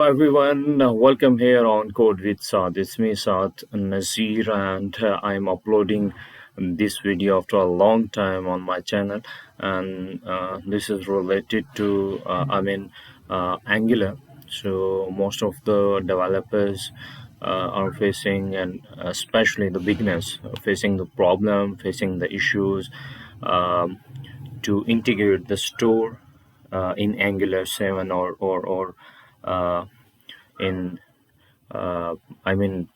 Everyone, welcome here on Code with Saad. It's me, Saad Nazir, and I'm uploading this video after a long time on my channel. And this is related to, Angular. So most of the developers are facing, and especially the beginners, are facing the problem, facing the issues um, to integrate the store in Angular 7 or uh, in uh, I mean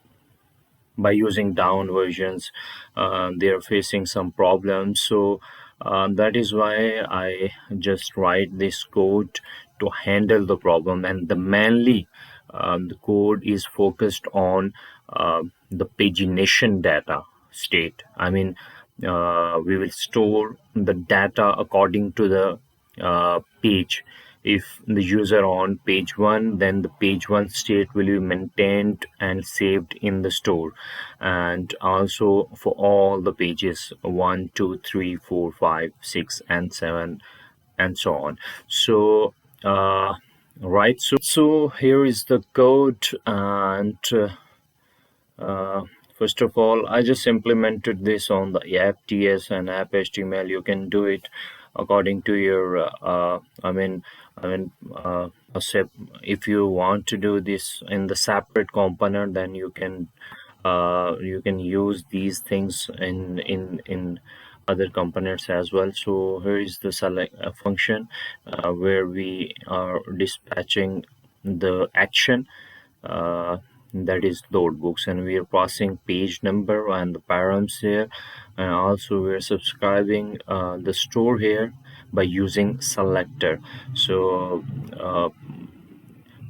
by using down versions. They're facing some problems, so that is why I just write this code to handle the problem. And the mainly the code is focused on the pagination data state. We will store the data according to the page. If the user on page 1, then the page 1 state will be maintained and saved in the store, and also for all the pages 1, 2, 3, 4, 5, 6, and 7, and so on. So right, so here is the code. And first of all, I just implemented this on the app.ts and app.html. You can do it according to your if you want to do this in the separate component, then you can use these things in other components as well. So here is the select function where we are dispatching the action, that is load books, and we are passing page number and the params here, and also we're subscribing the store here by using selector. So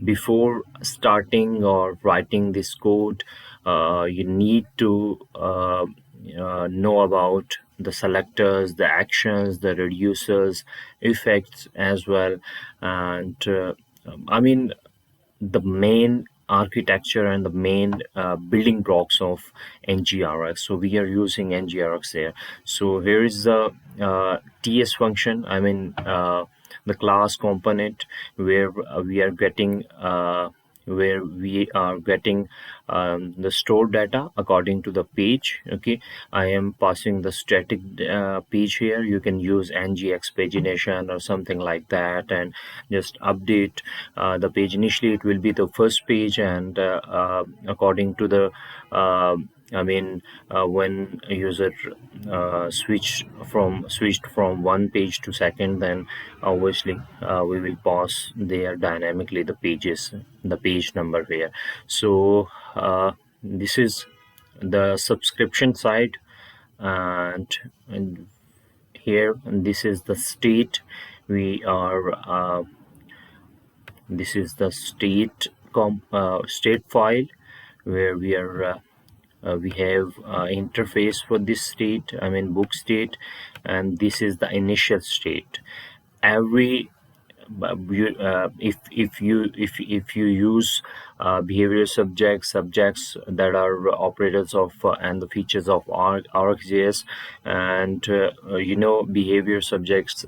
before starting or writing this code, you need to know about the selectors, the actions, the reducers, effects as well. And the main architecture and the main building blocks of NGRX. So we are using NGRX here. So here is the TS function, the class component, where we are getting the store data according to the page. Okay, I am passing the static page here. You can use NGX pagination or something like that, and just update the page. Initially it will be the first page, and according to the when a user switched from one page to second, then obviously we will pass there dynamically the page number here. So this is the subscription side, and here, and this is the state. We are This is the state file where we have interface for this state, book state, and this is the initial state. Every if you use behavior subjects that are operators of and the features of RxJS, and behavior subjects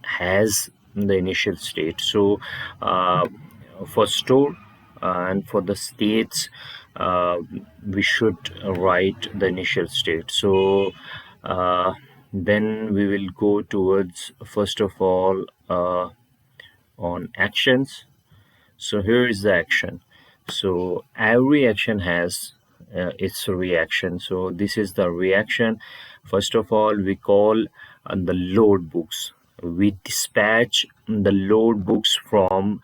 has the initial state. So for store and for the states, we should write the initial state. So then we will go towards, first of all, on actions. So here is the action. So every action has its reaction. So this is the reaction. First of all, we call the load books. We dispatch the load books from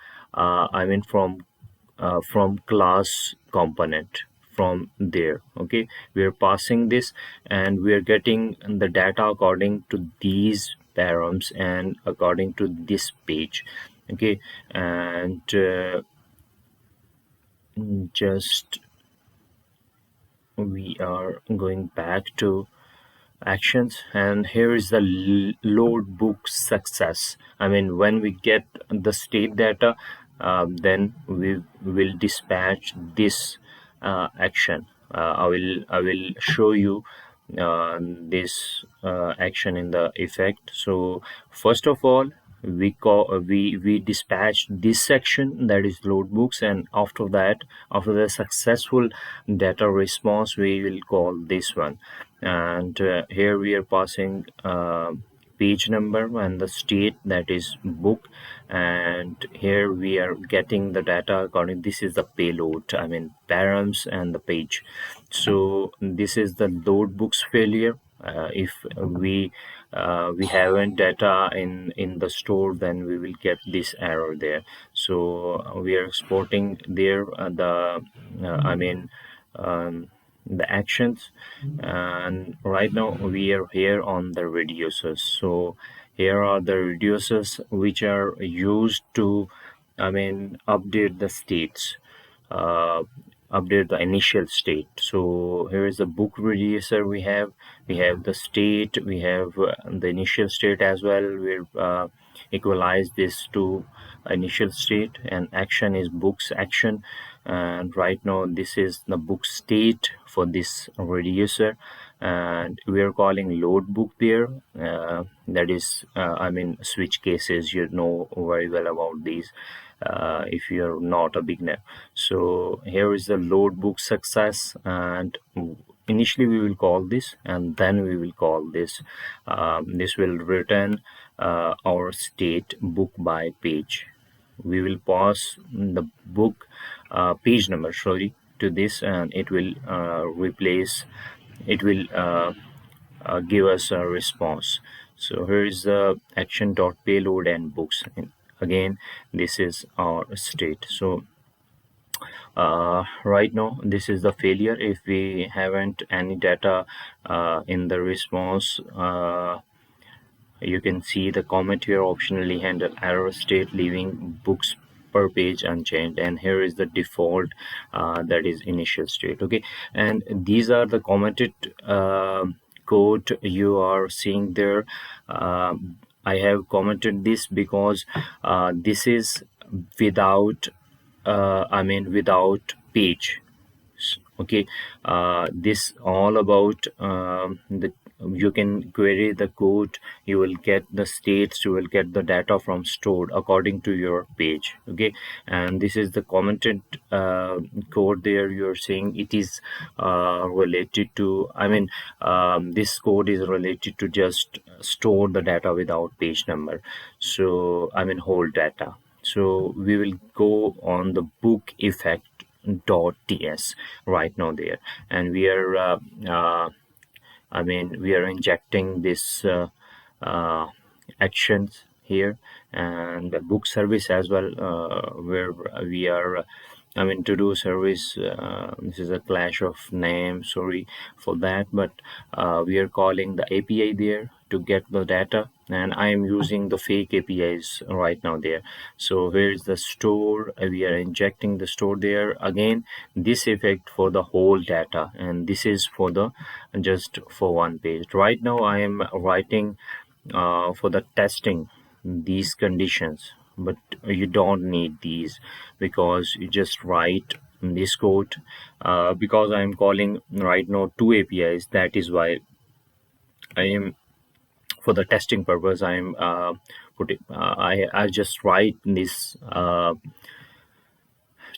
class component from there. Okay, we are passing this, and we are getting the data according to these params and according to this page. Okay, and just we are going back to actions, and here is the load book success. When we get the state data, then we will dispatch this action. I will show you this action in the effect. So first of all, we dispatch this section, that is load books, and after that, after the successful data response, we will call this one. And here we are passing page number and the state, that is book, and here we are getting the data according, this is the payload, I mean params and the page. So this is the load books failure. If we haven't data in the store, then we will get this error there. So we are exporting there I mean the actions. And right now we are here on the reducers. So here are the reducers which are used to, I mean, update the states, uh, update the initial state. So here is the book reducer. We have the state, we have the initial state as well. We equalize this to initial state, and action is books action. And right now this is the book state for this reducer, and we are calling load book there. That is I mean switch cases, you know very well about these if you're not a beginner. So here is the load book success, and initially we will call this, and then we will call this. This will return our state book by page. We will pass the book page number, sorry, to this, and it will replace, it will give us a response. So here is the action dot payload and books. And again, this is our state. So right now this is the failure. If we haven't any data in the response, you can see the comment here, optionally handle error state, leaving books per page unchanged. And here is the default, that is initial state. Okay, and these are the commented code you are seeing there. I have commented this because this is without I mean without page. Okay, this all about the, you can query the code, you will get the states, you will get the data from stored according to your page. Okay, and this is the commented code there. You're seeing it is related to, I mean this code is related to just store the data without page number, so I mean whole data. So we will go on the book effect .ts right now there, and we are I mean we are injecting this actions here, and the book service as well, where we are I mean to do service. This is a clash of name, sorry for that, but we are calling the API there to get the data, and I am using the fake APIs right now there. So here's the store, we are injecting the store there. Again, this effect for the whole data, and this is for the just for one page. Right now I am writing for the testing these conditions, but you don't need these, because you just write this code. Because I am calling right now two APIs, that is why I am, for the testing purpose, I am putting I just write this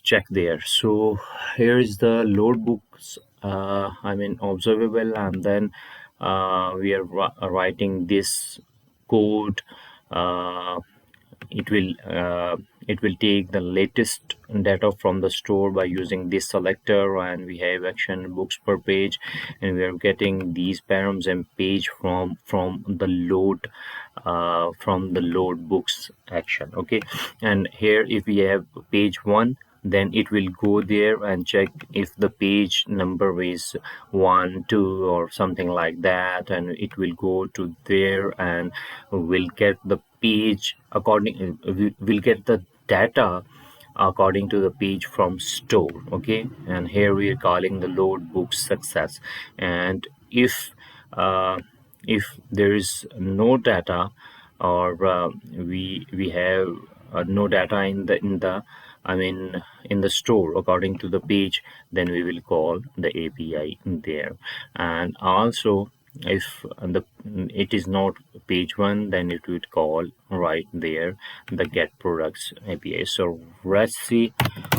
check there. So here is the load books I mean observable, and then we are writing this code. uh, it will take the latest data from the store by using this selector, and we have action books per page, and we are getting these params and page from the load books action. Okay, and here if we have page 1, then it will go there and check if the page number is 1, 2 or something like that, and it will go to there and will get the page according, will get the data according to the page from store. Okay, and here we are calling the load book success. And uh, if there is no data, or we have no data in the I mean in the store according to the page, then we will call the API there. And also if it is not page one, then it would call right there the get products API. So let's see,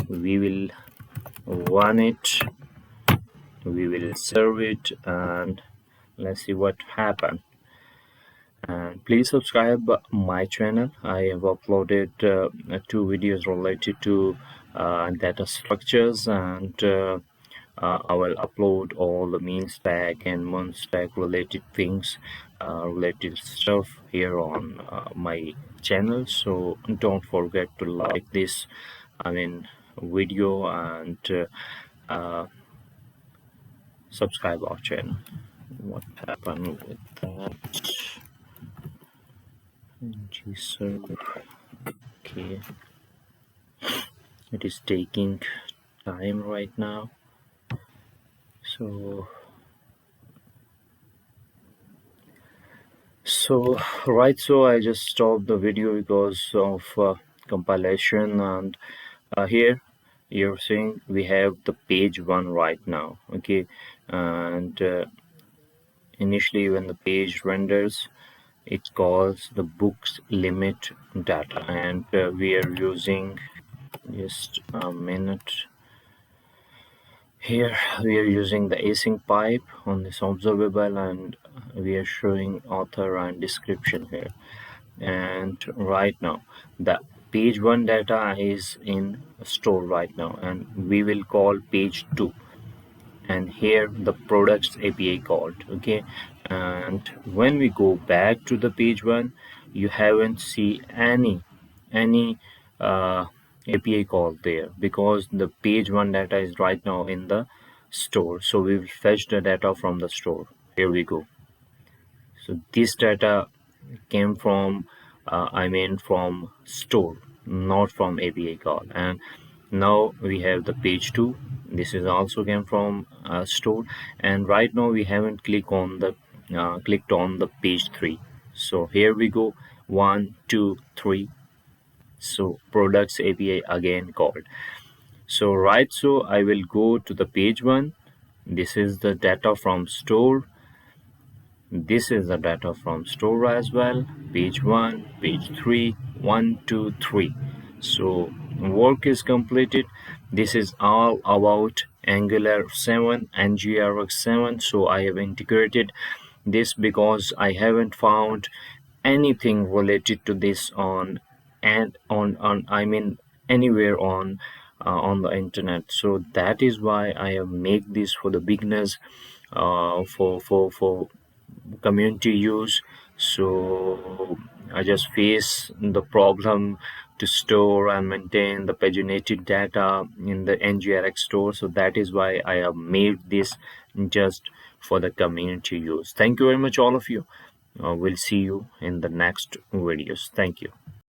we will run it, we will serve it, and let's see what happened. And please subscribe my channel. I have uploaded 2 videos related to data structures, and I will upload all the mean stack and month stack related things, related stuff here on my channel. So don't forget to like this, video, and subscribe our channel. What happened with that? NGRX. Okay, it is taking time right now. So so I just stopped the video because of compilation, and here you're seeing we have the page one right now. Okay, and initially when the page renders, it calls the books limit data, and we are using, just a minute, here we are using the async pipe on this observable, and we are showing author and description here. And right now the page one data is in store right now, and we will call page two, and here the products API called. Okay, and when we go back to the page one, you haven't see any API call there, because the page one data is right now in the store. So we will fetch the data from the store. Here we go. So this data came from from store, not from API call. And now we have the page two. This is also came from store, and right now we haven't clicked on the page three. So here we go, 1 2 3. So products API again called. So I will go to the page one. This is the data from store. This is the data from store as well. Page 1, page 3, 1, 2, 3. So work is completed. This is all about Angular 7, NGRX 7. So I have integrated this because I haven't found anything related to this anywhere on the internet. So that is why I have made this for the beginners, for community use. So I just face the problem to store and maintain the paginated data in the NGRX store. So that is why I have made this just for the community use. Thank you very much, all of you. We'll see you in the next videos. Thank you.